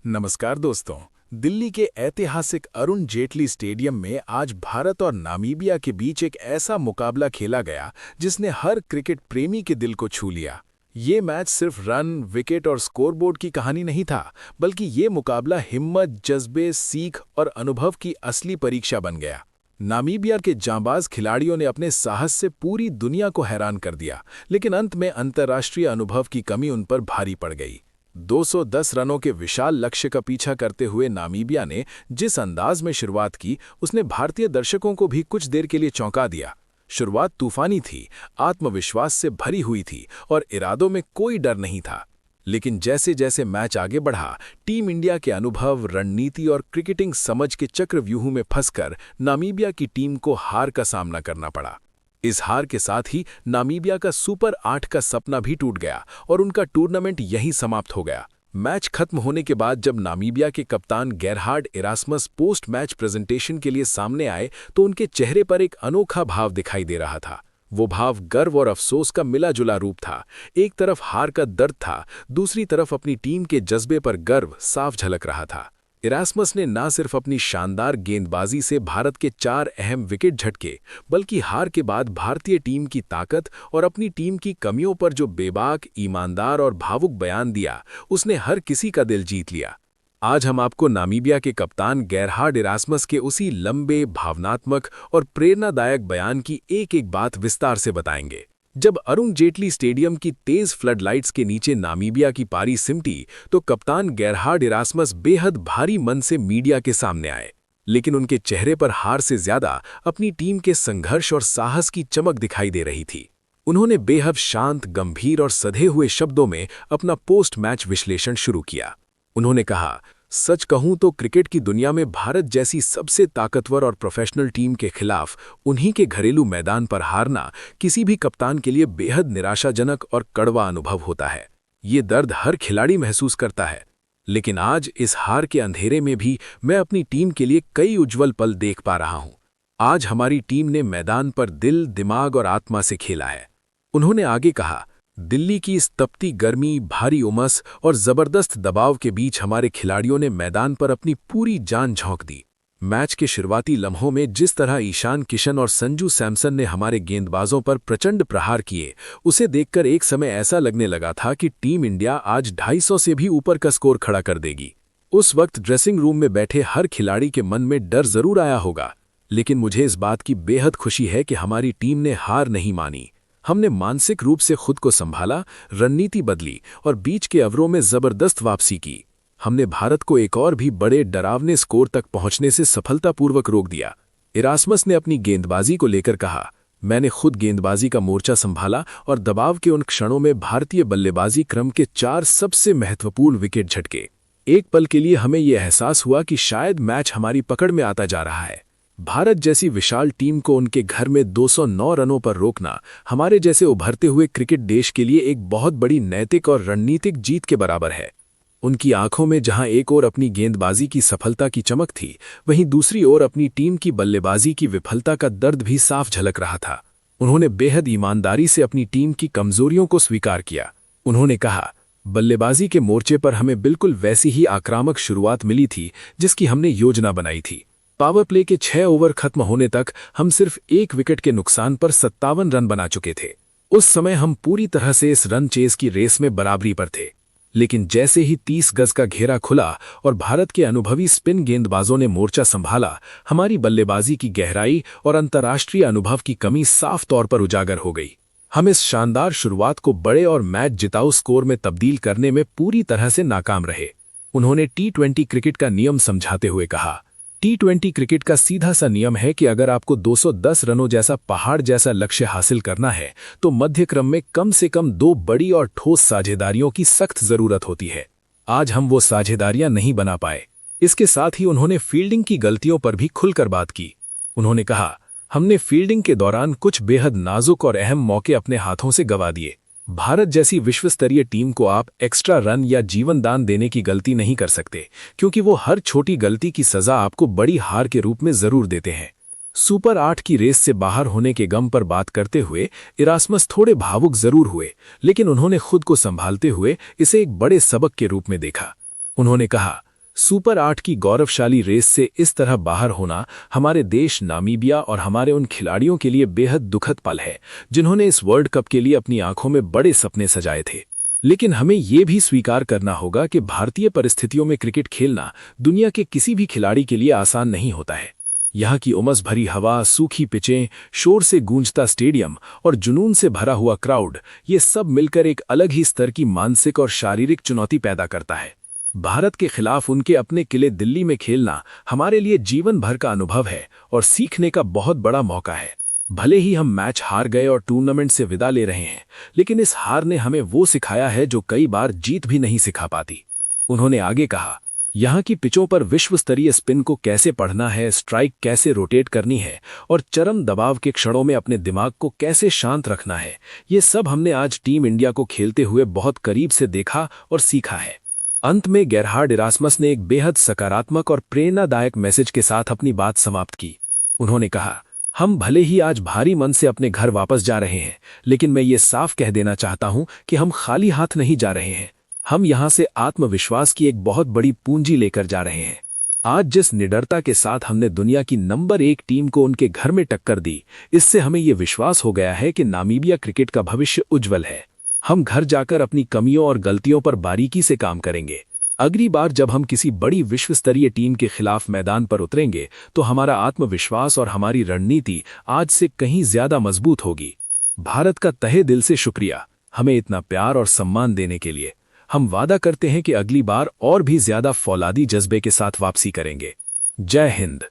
नमस्कार दोस्तों। दिल्ली के ऐतिहासिक अरुण जेटली स्टेडियम में आज भारत और नामीबिया के बीच एक ऐसा मुकाबला खेला गया जिसने हर क्रिकेट प्रेमी के दिल को छू लिया। ये मैच सिर्फ रन, विकेट और स्कोरबोर्ड की कहानी नहीं था, बल्कि ये मुकाबला हिम्मत, जज्बे, सीख और अनुभव की असली परीक्षा बन गया। नामीबिया के जांबाज खिलाड़ियों ने अपने साहस से पूरी दुनिया को हैरान कर दिया, लेकिन अंत में अंतर्राष्ट्रीय अनुभव की कमी उन पर भारी पड़ गई। 210 रनों के विशाल लक्ष्य का पीछा करते हुए नामीबिया ने जिस अंदाज में शुरुआत की, उसने भारतीय दर्शकों को भी कुछ देर के लिए चौंका दिया। शुरुआत तूफानी थी, आत्मविश्वास से भरी हुई थी और इरादों में कोई डर नहीं था। लेकिन जैसे जैसे मैच आगे बढ़ा, टीम इंडिया के अनुभव, रणनीति और क्रिकेटिंग समझ के चक्रव्यूह में फंसकर नामीबिया की टीम को हार का सामना करना पड़ा। इस हार के साथ ही नामीबिया का सुपर 8 का सपना भी टूट गया और उनका टूर्नामेंट यहीं समाप्त हो गया। मैच खत्म होने के बाद जब नामीबिया के कप्तान Gerhard Erasmus post match presentation के लिए सामने आए तो उनके चेहरे पर एक अनोखा भाव दिखाई दे रहा था। वो भाव गर्व और अफसोस का मिला-जुला रूप था। एक तरफ हार का दर्द था, दूसरी तरफ अपनी टीम के जज्बे पर गर्व साफ झलक रहा था। इरास्मस ने न सिर्फ अपनी शानदार गेंदबाजी से भारत के 4 अहम विकेट झटके, बल्कि हार के बाद भारतीय टीम की ताकत और अपनी टीम की कमियों पर जो बेबाक, ईमानदार और भावुक बयान दिया, उसने हर किसी का दिल जीत लिया। आज हम आपको नामीबिया के कप्तान गेरहार्ड इरास्मस के उसी लंबे, भावनात्मक और प्रेरणादायक बयान की एक-एक बात विस्तार से बताएंगे। जब अरुण जेटली स्टेडियम की तेज फ्लडलाइट्स के नीचे नामीबिया की पारी सिमटी, तो कप्तान गेरहार्ड इरास्मस बेहद भारी मन से मीडिया के सामने आए। लेकिन उनके चेहरे पर हार से ज्यादा अपनी टीम के संघर्ष और साहस की चमक दिखाई दे रही थी। उन्होंने बेहद शांत, गंभीर और सधे हुए शब्दों में अपना पोस्ट मैच विश्लेषण शुरू किया। उन्होंने कहा, सच कहूं तो क्रिकेट की दुनिया में भारत जैसी सबसे ताकतवर और प्रोफेशनल टीम के खिलाफ उन्हीं के घरेलू मैदान पर हारना किसी भी कप्तान के लिए बेहद निराशाजनक और कड़वा अनुभव होता है। ये दर्द हर खिलाड़ी महसूस करता है। लेकिन आज इस हार के अंधेरे में भी मैं अपनी टीम के लिए कई उज्जवल पल देख पा रहा हूं। आज हमारी टीम ने मैदान पर दिल, दिमाग और आत्मा से खेला है। उन्होंने आगे कहा, दिल्ली की इस तपती गर्मी, भारी उमस और जबरदस्त दबाव के बीच हमारे खिलाड़ियों ने मैदान पर अपनी पूरी जान झोंक दी। मैच के शुरुआती लम्हों में जिस तरह ईशान किशन और संजू सैमसन ने हमारे गेंदबाजों पर प्रचंड प्रहार किए, उसे देखकर एक समय ऐसा लगने लगा था कि टीम इंडिया आज 250 से भी ऊपर का स्कोर खड़ा कर देगी। उस वक्त ड्रेसिंग रूम में बैठे हर खिलाड़ी के मन में डर जरूर आया होगा, लेकिन मुझे इस बात की बेहद खुशी है कि हमारी टीम ने हार नहीं मानी। हमने मानसिक रूप से खुद को संभाला, रणनीति बदली और बीच के ओवरों में जबरदस्त वापसी की। हमने भारत को एक और भी बड़े डरावने स्कोर तक पहुंचने से सफलतापूर्वक रोक दिया। इरास्मस ने अपनी गेंदबाजी को लेकर कहा, मैंने खुद गेंदबाजी का मोर्चा संभाला और दबाव के उन क्षणों में भारतीय बल्लेबाजी क्रम के 4 सबसे महत्वपूर्ण विकेट झटके। एक पल के लिए हमें यह एहसास हुआ कि शायद मैच हमारी पकड़ में आता जा रहा है। भारत जैसी विशाल टीम को उनके घर में 209 रनों पर रोकना हमारे जैसे उभरते हुए क्रिकेट देश के लिए एक बहुत बड़ी नैतिक और रणनीतिक जीत के बराबर है। उनकी आंखों में जहां एक ओर अपनी गेंदबाजी की सफलता की चमक थी, वहीं दूसरी ओर अपनी टीम की बल्लेबाजी की विफलता का दर्द भी साफ झलक रहा था। उन्होंने बेहद ईमानदारी से अपनी टीम की कमजोरियों को स्वीकार किया। उन्होंने कहा, बल्लेबाजी के मोर्चे पर हमें बिल्कुल वैसी ही आक्रामक शुरुआत मिली थी जिसकी हमने योजना बनाई थी। पावर प्ले के 6 ओवर खत्म होने तक हम सिर्फ 1 विकेट के नुकसान पर 57 रन बना चुके थे। उस समय हम पूरी तरह से इस रन चेस की रेस में बराबरी पर थे। लेकिन जैसे ही 30 गज का घेरा खुला और भारत के अनुभवी स्पिन गेंदबाजों ने मोर्चा संभाला, हमारी बल्लेबाजी की गहराई और अंतर्राष्ट्रीय अनुभव की कमी साफ तौर पर उजागर हो गई। हम इस शानदार शुरुआत को बड़े और मैच जिताऊ स्कोर में तब्दील करने में पूरी तरह से नाकाम रहे। उन्होंने T20 क्रिकेट का नियम समझाते हुए कहा, T20 क्रिकेट का सीधा सा नियम है कि अगर आपको 210 रनों जैसा पहाड़ जैसा लक्ष्य हासिल करना है, तो मध्य क्रम में कम से कम 2 बड़ी और ठोस साझेदारियों की सख्त जरूरत होती है। आज हम वो साझेदारियां नहीं बना पाए। इसके साथ ही उन्होंने फील्डिंग की गलतियों पर भी खुलकर बात की। उन्होंने कहा, हमने फील्डिंग के दौरान कुछ बेहद नाजुक और अहम मौके अपने हाथों से गंवा दिए। भारत जैसी विश्वस्तरीय टीम को आप एक्स्ट्रा रन या जीवन दान देने की गलती नहीं कर सकते, क्योंकि वो हर छोटी गलती की सजा आपको बड़ी हार के रूप में जरूर देते हैं। सुपर 8 की रेस से बाहर होने के गम पर बात करते हुए इरास्मस थोड़े भावुक जरूर हुए, लेकिन उन्होंने खुद को संभालते हुए इसे एक बड़े सबक के रूप में देखा। उन्होंने कहा, सुपर 8 की गौरवशाली रेस से इस तरह बाहर होना हमारे देश नामीबिया और हमारे उन खिलाड़ियों के लिए बेहद दुखद पल है जिन्होंने इस वर्ल्ड कप के लिए अपनी आंखों में बड़े सपने सजाए थे। लेकिन हमें ये भी स्वीकार करना होगा कि भारतीय परिस्थितियों में क्रिकेट खेलना दुनिया के किसी भी खिलाड़ी के लिए आसान नहीं होता है। यहाँ की उमस भरी हवा, सूखी पिचें, शोर से गूंजता स्टेडियम और जुनून से भरा हुआ क्राउड, ये सब मिलकर एक अलग ही स्तर की मानसिक और शारीरिक चुनौती पैदा करता है। भारत के खिलाफ उनके अपने किले दिल्ली में खेलना हमारे लिए जीवन भर का अनुभव है और सीखने का बहुत बड़ा मौका है। भले ही हम मैच हार गए और टूर्नामेंट से विदा ले रहे हैं, लेकिन इस हार ने हमें वो सिखाया है जो कई बार जीत भी नहीं सिखा पाती। उन्होंने आगे कहा, यहाँ की पिचों पर विश्व स्तरीय स्पिन को कैसे पढ़ना है, स्ट्राइक कैसे रोटेट करनी है और चरम दबाव के क्षणों में अपने दिमाग को कैसे शांत रखना है, ये सब हमने आज टीम इंडिया को खेलते हुए बहुत करीब से देखा और सीखा है। अंत में गेरहार्ड इरास्मस ने एक बेहद सकारात्मक और प्रेरणादायक मैसेज के साथ अपनी बात समाप्त की। उन्होंने कहा, हम भले ही आज भारी मन से अपने घर वापस जा रहे हैं, लेकिन मैं ये साफ कह देना चाहता हूं कि हम खाली हाथ नहीं जा रहे हैं। हम यहां से आत्मविश्वास की एक बहुत बड़ी पूंजी लेकर जा रहे हैं। आज जिस निडरता के साथ हमने दुनिया की नंबर 1 टीम को उनके घर में टक्कर दी, इससे हमें ये विश्वास हो गया है कि नामीबिया क्रिकेट का भविष्य उज्जवल है। हम घर जाकर अपनी कमियों और गलतियों पर बारीकी से काम करेंगे। अगली बार जब हम किसी बड़ी विश्व स्तरीय टीम के खिलाफ मैदान पर उतरेंगे तो हमारा आत्मविश्वास और हमारी रणनीति आज से कहीं ज्यादा मजबूत होगी। भारत का तहे दिल से शुक्रिया हमें इतना प्यार और सम्मान देने के लिए। हम वादा करते हैं कि अगली बार और भी ज्यादा फौलादी जज्बे के साथ वापसी करेंगे। जय हिंद।